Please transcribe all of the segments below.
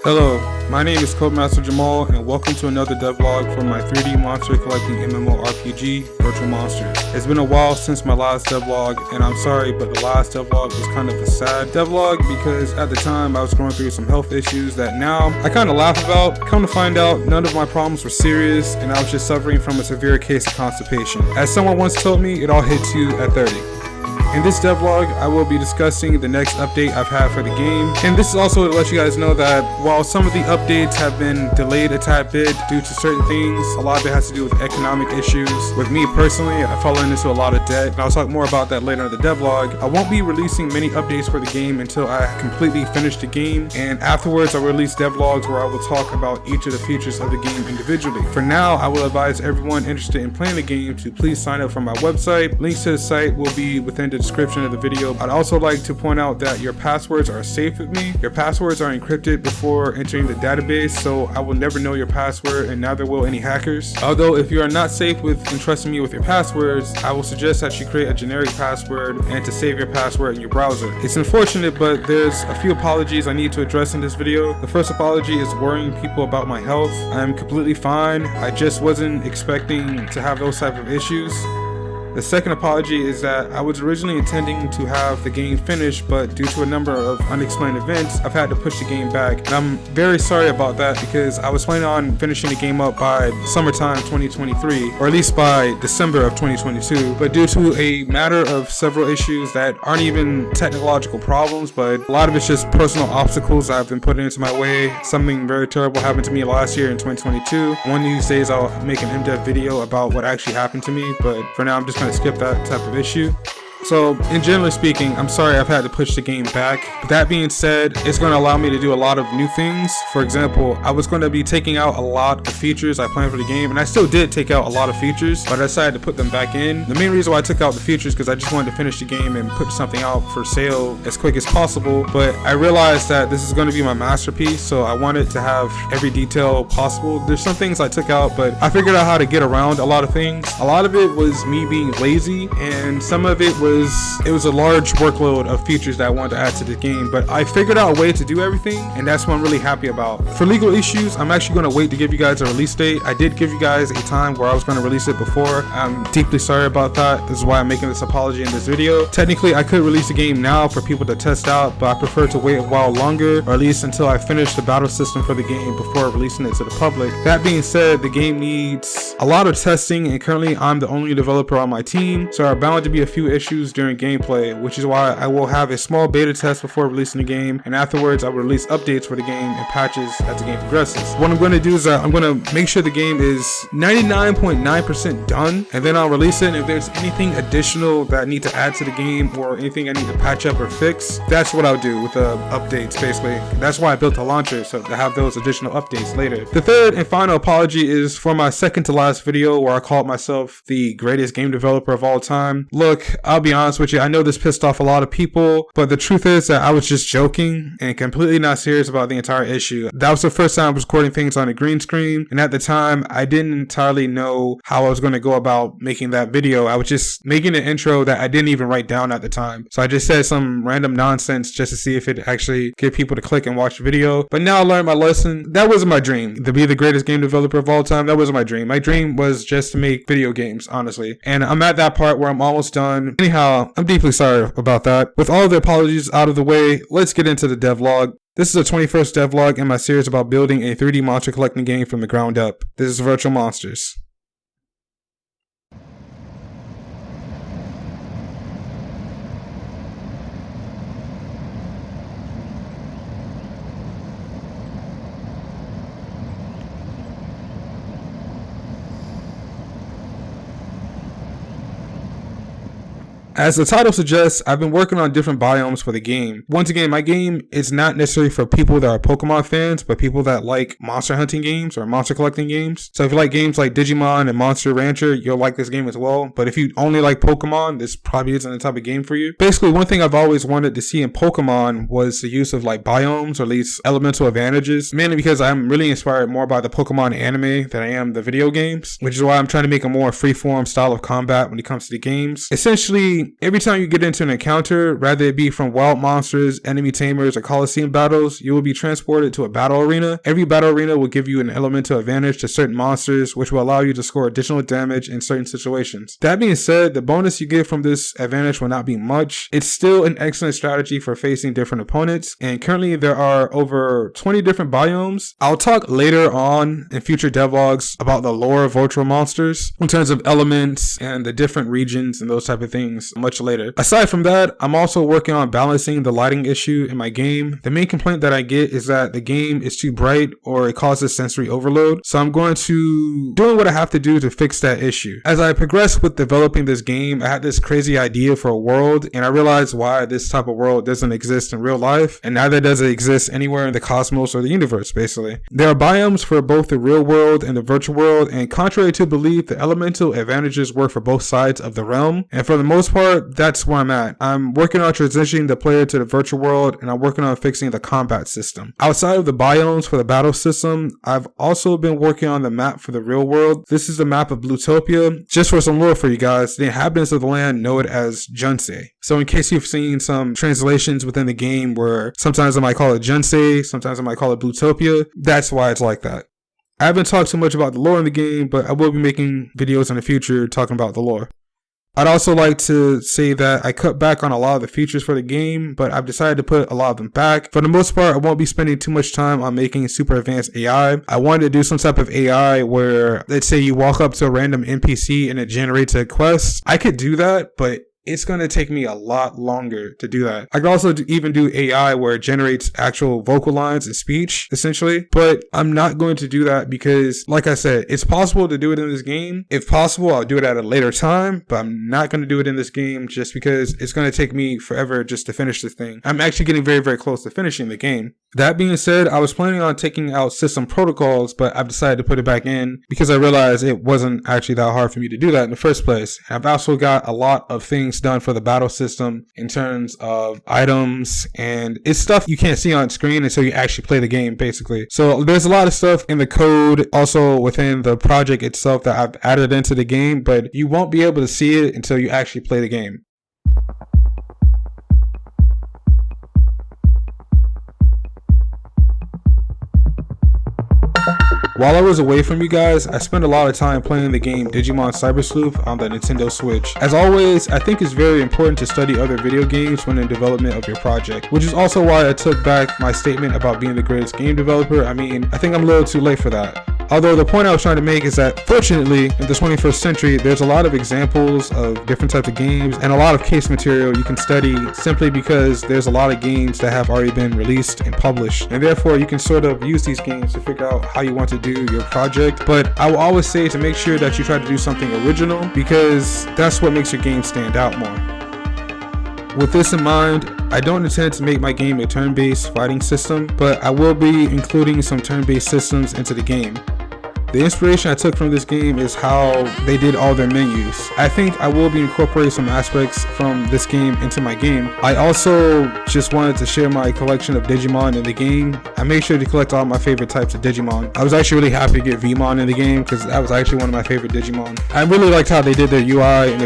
Hello, my name is Codemaster Jamal, and welcome to another devlog for my 3D monster collecting MMO RPG, Virtual Monsters. It's been a while since my last devlog, and I'm sorry, but the last devlog was kind of a sad devlog because at the time I was going through some health issues that now I kind of laugh about. Come to find out, none of my problems were serious, and I was just suffering from a severe case of constipation. As someone once told me, it all hits you at 30. In this devlog, I will be discussing the next update I've had for the game, and this is also to let you guys know that while some of the updates have been delayed a tad bit due to certain things, a lot of it has to do with economic issues. With me personally, I've fallen into a lot of debt, and I'll talk more about that later in the devlog. I won't be releasing many updates for the game until I completely finish the game, and afterwards I'll release devlogs where I will talk about each of the features of the game individually. For now, I will advise everyone interested in playing the game to please sign up for my website. Links to the site will be within the description of the video. I'd also like to point out that your passwords are safe with me. Your passwords are encrypted before entering the database, so I will never know your password and neither will any hackers. Although if you are not safe with entrusting me with your passwords, I will suggest that you create a generic password and to save your password in your browser. It's unfortunate, but there's a few apologies I need to address in this video. The first apology is worrying people about my health. I'm completely fine. I just wasn't expecting to have those type of issues. The second apology is that I was originally intending to have the game finished, but due to a number of unexplained events, I've had to push the game back. And I'm very sorry about that because I was planning on finishing the game up by summertime 2023, or at least by December of 2022. But due to a matter of several issues that aren't even technological problems, but a lot of it's just personal obstacles that have been put into my way. Something very terrible happened to me last year in 2022. One of these days I'll make an in-depth video about what actually happened to me, but for now I'm just going to skip that type of issue. So, in generally speaking, I'm sorry I've had to push the game back. But that being said, it's going to allow me to do a lot of new things. For example, I was going to be taking out a lot of features I planned for the game, and I still did take out a lot of features, but I decided to put them back in. The main reason why I took out the features because I just wanted to finish the game and put something out for sale as quick as possible, but I realized that this is going to be my masterpiece, so I wanted to have every detail possible. There's some things I took out, but I figured out how to get around a lot of things. A lot of it was me being lazy, and some of it was a large workload of features that I wanted to add to the game, but I figured out a way to do everything, and that's what I'm really happy about. For legal issues, I'm actually going to wait to give you guys a release date. I did give you guys a time where I was going to release it before. I'm deeply sorry about that. This is why I'm making this apology in this video. Technically, I could release the game now for people to test out, but I prefer to wait a while longer, or at least until I finish the battle system for the game before releasing it to the public. That being said, the game needs a lot of testing, and currently I'm the only developer on my team, so there are bound to be a few issues during gameplay, which is why I will have a small beta test before releasing the game, and afterwards I will release updates for the game and patches as the game progresses. What I'm going to do is I'm going to make sure the game is 99.9% done, and then I'll release it, and if there's anything additional that I need to add to the game or anything I need to patch up or fix, that's what I'll do with the updates. Basically, that's why I built a launcher, so to have those additional updates later. The third and final apology is for my second to last video where I called myself the greatest game developer of all time. Look, I'll be honest with you, I know this pissed off a lot of people, but the truth is that I was just joking and completely not serious about the entire issue. That was the first time I was recording things on a green screen, and at the time I didn't entirely know how I was going to go about making that video. I was just making an intro that I didn't even write down at the time, so I just said some random nonsense just to see if it actually get people to click and watch the video. But now I learned my lesson. That wasn't my dream, to be the greatest game developer of all time. That wasn't my dream. My dream was just to make video games, honestly, and I'm at that part where I'm almost done. Anyhow, I'm deeply sorry about that. With all the apologies out of the way, let's get into the devlog. This is the 21st devlog in my series about building a 3D monster collecting game from the ground up. This is Virtual Monsters. As the title suggests, I've been working on different biomes for the game. Once again, my game is not necessarily for people that are Pokemon fans, but people that like monster hunting games or monster collecting games. So if you like games like Digimon and Monster Rancher, you'll like this game as well. But if you only like Pokemon, this probably isn't the type of game for you. Basically, one thing I've always wanted to see in Pokemon was the use of like biomes or at least elemental advantages, mainly because I'm really inspired more by the Pokemon anime than I am the video games, which is why I'm trying to make a more freeform style of combat when it comes to the games. Essentially, Basically, every time you get into an encounter, rather it be from wild monsters, enemy tamers, or Coliseum battles, you will be transported to a battle arena. Every battle arena will give you an elemental advantage to certain monsters, which will allow you to score additional damage in certain situations. That being said, the bonus you get from this advantage will not be much. It's still an excellent strategy for facing different opponents, and currently there are over 20 different biomes. I'll talk later on in future devlogs about the lore of virtual monsters in terms of elements and the different regions and those type of things much later. Aside from that, I'm also working on balancing the lighting issue in my game. The main complaint that I get is that the game is too bright or it causes sensory overload. So I'm going to doing what I have to do to fix that issue. As I progress with developing this game, I had this crazy idea for a world, and I realized why this type of world doesn't exist in real life, and neither does it exist anywhere in the cosmos or the universe, basically. There are biomes for both the real world and the virtual world, and contrary to belief, the elemental advantages work for both sides of the realm, and for the most part, that's where I'm at. I'm working on transitioning the player to the virtual world, and I'm working on fixing the combat system. Outside of the biomes for the battle system, I've also been working on the map for the real world. This is the map of Bluetopia. Just for some lore for you guys, the inhabitants of the land know it as Junsei. So in case you've seen some translations within the game where sometimes I might call it Junsei, sometimes I might call it Bluetopia, that's why it's like that. I haven't talked too much about the lore in the game, but I will be making videos in the future talking about the lore. I'd also like to say that I cut back on a lot of the features for the game, but I've decided to put a lot of them back. For the most part, I won't be spending too much time on making super advanced AI. I wanted to do some type of AI where, let's say you walk up to a random NPC and it generates a quest. I could do that, but it's going to take me a lot longer to do that. I could also even do AI where it generates actual vocal lines and speech, essentially. But I'm not going to do that because, like I said, it's possible to do it in this game. If possible, I'll do it at a later time, but I'm not going to do it in this game just because it's going to take me forever just to finish this thing. I'm actually getting very, very close to finishing the game. That being said, I was planning on taking out system protocols, but I've decided to put it back in because I realized it wasn't actually that hard for me to do that in the first place. I've also got a lot of things done for the battle system in terms of items, and it's stuff you can't see on screen until you actually play the game, basically. So there's a lot of stuff in the code, also within the project itself, that I've added into the game, but you won't be able to see it until you actually play the game. While I was away from you guys, I spent a lot of time playing the game Digimon Cyber Sleuth on the Nintendo Switch. As always, I think it's very important to study other video games when in development of your project, which is also why I took back my statement about being the greatest game developer. I mean, I think I'm a little too late for that. Although the point I was trying to make is that, fortunately, in the 21st century, there's a lot of examples of different types of games and a lot of case material you can study simply because there's a lot of games that have already been released and published. And therefore, you can sort of use these games to figure out how you want to do your project. But I will always say to make sure that you try to do something original because that's what makes your game stand out more. With this in mind, I don't intend to make my game a turn-based fighting system, but I will be including some turn-based systems into the game. The inspiration I took from this game is how they did all their menus. I think I will be incorporating some aspects from this game into my game. I also just wanted to share my collection of Digimon in the game. I made sure to collect all my favorite types of Digimon. I was actually really happy to get Vmon in the game because that was actually one of my favorite Digimon. I really liked how they did their UI and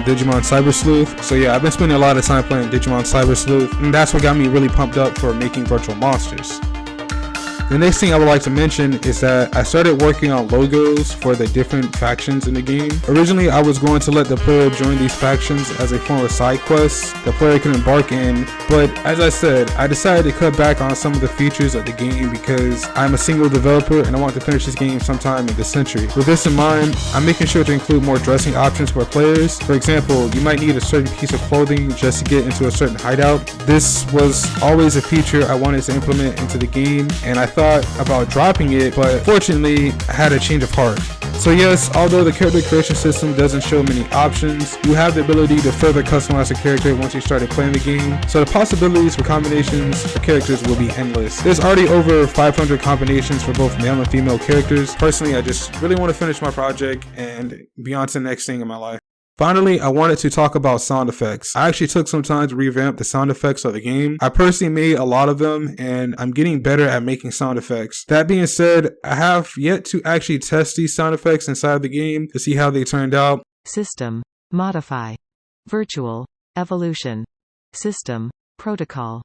Digimon Cyber Sleuth. So yeah, I've been spending a lot of time playing Digimon Cyber Sleuth, and that's what got me really pumped up for making virtual monsters. The next thing I would like to mention is that I started working on logos for the different factions in the game. Originally, I was going to let the player join these factions as a form of side quests the player can embark in, but as I said, I decided to cut back on some of the features of the game because I'm a single developer and I want to finish this game sometime in this century. With this in mind, I'm making sure to include more dressing options for players. For example, you might need a certain piece of clothing just to get into a certain hideout. This was always a feature I wanted to implement into the game, and I thought about dropping it, but fortunately I had a change of heart. So yes, although the character creation system doesn't show many options, you have the ability to further customize a character once you started playing the game, so the possibilities for combinations for characters will be endless. There's already over 500 combinations for both male and female characters. Personally, I just really want to finish my project and be on to the next thing in my life. Finally, I wanted to talk about sound effects. I actually took some time to revamp the sound effects of the game. I personally made a lot of them, and I'm getting better at making sound effects. That being said, I have yet to actually test these sound effects inside the game to see how they turned out. System. Modify. Virtual. Evolution. System. Protocol.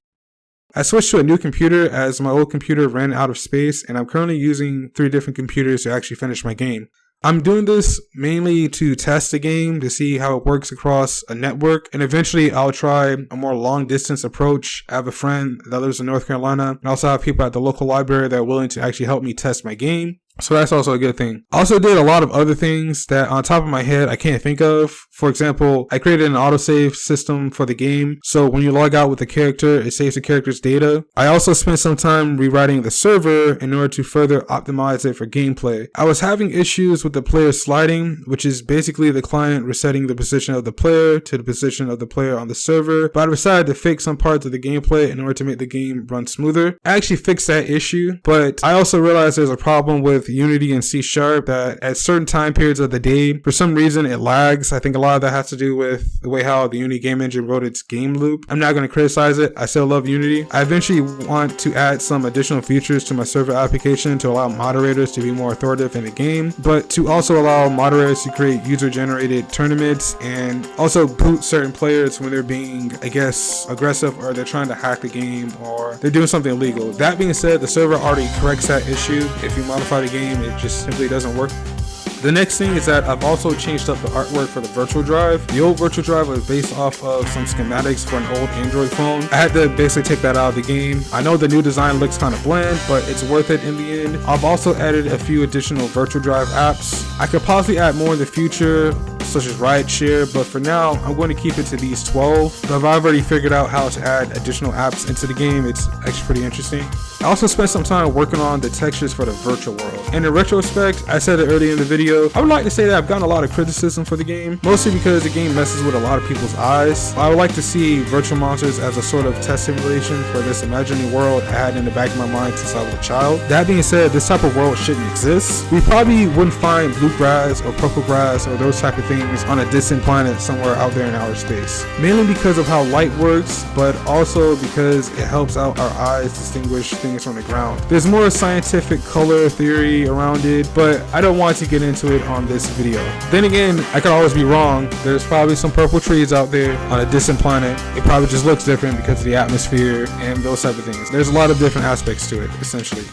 I switched to a new computer as my old computer ran out of space, and I'm currently using 3 different computers to actually finish my game. I'm doing this mainly to test the game to see how it works across a network, and eventually I'll try a more long distance approach. I have a friend that lives in North Carolina, and I also have people at the local library that are willing to actually help me test my game. So that's also a good thing. I also did a lot of other things that on top of my head I can't think of. For example, I created an autosave system for the game, so when you log out with the character, it saves the character's data. I also spent some time rewriting the server in order to further optimize it for gameplay. I was having issues with the player sliding, which is basically the client resetting the position of the player to the position of the player on the server, but I decided to fix some parts of the gameplay in order to make the game run smoother. I actually fixed that issue, but I also realized there's a problem with Unity and C# that at certain time periods of the day, for some reason it lags. I think a lot of that has to do with the way how the Unity game engine wrote its game loop. I'm not going to criticize it. I still love Unity. I eventually want to add some additional features to my server application to allow moderators to be more authoritative in the game, but to also allow moderators to create user-generated tournaments and also boot certain players when they're being, I guess, aggressive, or they're trying to hack the game, or they're doing something illegal. That being said, the server already corrects that issue. If you modify the game, it just simply doesn't work. The next thing is that I've also changed up the artwork for the virtual drive. The old virtual drive was based off of some schematics for an old Android phone. I had to basically take that out of the game. I know the new design looks kind of bland, but it's worth it in the end. I've also added a few additional virtual drive apps. I could possibly add more in the future, such as rideshare, but for now I'm going to keep it to these 12. But I've already figured out how to add additional apps into the game. It's actually pretty interesting. I also spent some time working on the textures for the virtual world. And in retrospect, I said it earlier in the video, I would like to say that I've gotten a lot of criticism for the game, mostly because the game messes with a lot of people's eyes. I would like to see Virtual Monsters as a sort of test simulation for this imaginary world I had in the back of my mind since I was a child. That being said, this type of world shouldn't exist. We probably wouldn't find blue grass or purple grass or those type of things on a distant planet somewhere out there in outer space. Mainly because of how light works, but also because it helps out our eyes distinguish things from the ground. There's more scientific color theory around it, but I don't want to get into it on this video. Then again, I could always be wrong. There's probably some purple trees out there on a distant planet. It probably just looks different because of the atmosphere and those type of things. There's a lot of different aspects to it, essentially.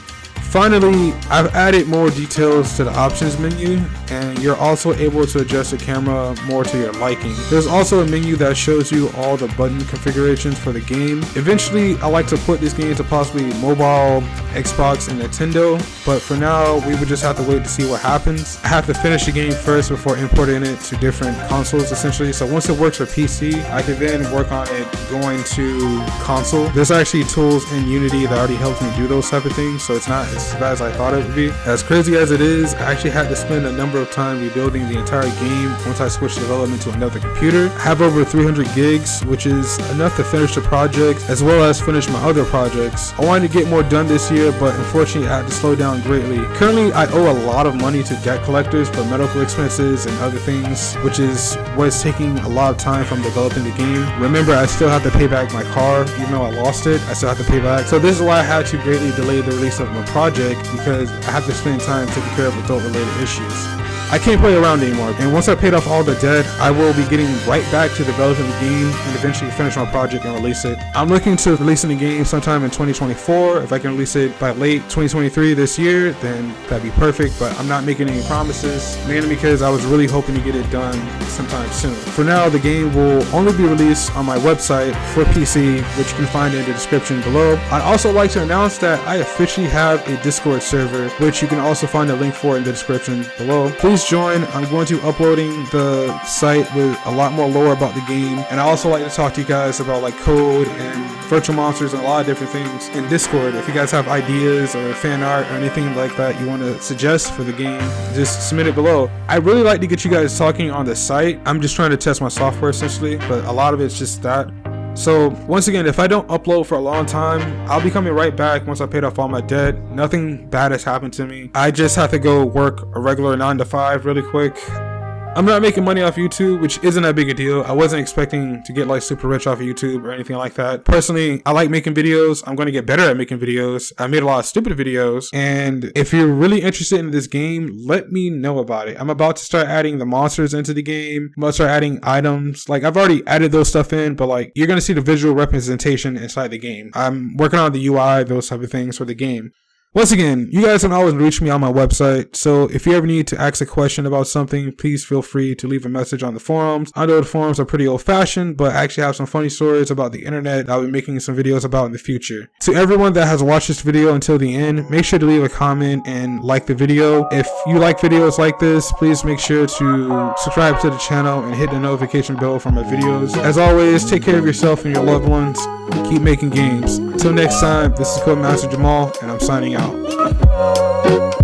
Finally, I've added more details to the options menu, and you're also able to adjust the camera more to your liking. There's also a menu that shows you all the button configurations for the game. Eventually, I like to put this game to possibly mobile, Xbox, and Nintendo, but for now, we would just have to wait to see what happens. I have to finish the game first before importing it to different consoles, essentially. So once it works for PC, I can then work on it going to console. There's actually tools in Unity that already helps me do those type of things, so it's not as bad as I thought it would be. As crazy as it is, I actually had to spend a number of time rebuilding the entire game once I switched development to another computer. I have over 300 gigs, which is enough to finish the project as well as finish my other projects. I wanted to get more done this year, but unfortunately I had to slow down greatly. Currently, I owe a lot of money to debt collectors for medical expenses and other things, which is what's taking a lot of time from developing the game. Remember, I still have to pay back my car, even though I lost it, I still have to pay back. So this is why I had to greatly delay the release of my project, because I have to spend time taking care of adult related issues. I can't play around anymore, and once I paid off all the debt, I will be getting right back to developing the game and eventually finish my project and release it. I'm looking to releasing the game sometime in 2024. If I can release it by late 2023 this year, then that'd be perfect, but I'm not making any promises, mainly because I was really hoping to get it done sometime soon. For now, the game will only be released on my website for PC, which you can find in the description below. I'd also like to announce that I officially have a Discord server, which you can also find a link for in the description below. Please join. I'm going to be uploading the site with a lot more lore about the game, and I also like to talk to you guys about like code and virtual monsters and a lot of different things in Discord. If you guys have ideas or fan art or anything like that you want to suggest for the game, just submit it below. I really like to get you guys talking on the site. I'm just trying to test my software essentially, but a lot of it's just that. So once again, if I don't upload for a long time, I'll be coming right back once I paid off all my debt. Nothing bad has happened to me. I just have to go work a regular 9 to 5 really quick. I'm not making money off YouTube, which isn't that big a deal. I wasn't expecting to get like super rich off of YouTube or anything like that. Personally, I like making videos. I'm going to get better at making videos. I made a lot of stupid videos, and if you're really interested in this game, let me know about it. I'm about to start adding the monsters into the game. I'm about to start adding items. Like, I've already added those stuff in, but like, you're going to see the visual representation inside the game. I'm working on the UI, those type of things for the game. Once again, you guys can always reach me on my website, so if you ever need to ask a question about something, please feel free to leave a message on the forums. I know the forums are pretty old-fashioned, but I actually have some funny stories about the internet that I'll be making some videos about in the future. To everyone that has watched this video until the end, make sure to leave a comment and like the video. If you like videos like this, please make sure to subscribe to the channel and hit the notification bell for my videos. As always, take care of yourself and your loved ones. Keep making games. Until next time, this is Codemaster Jamal, and I'm signing out.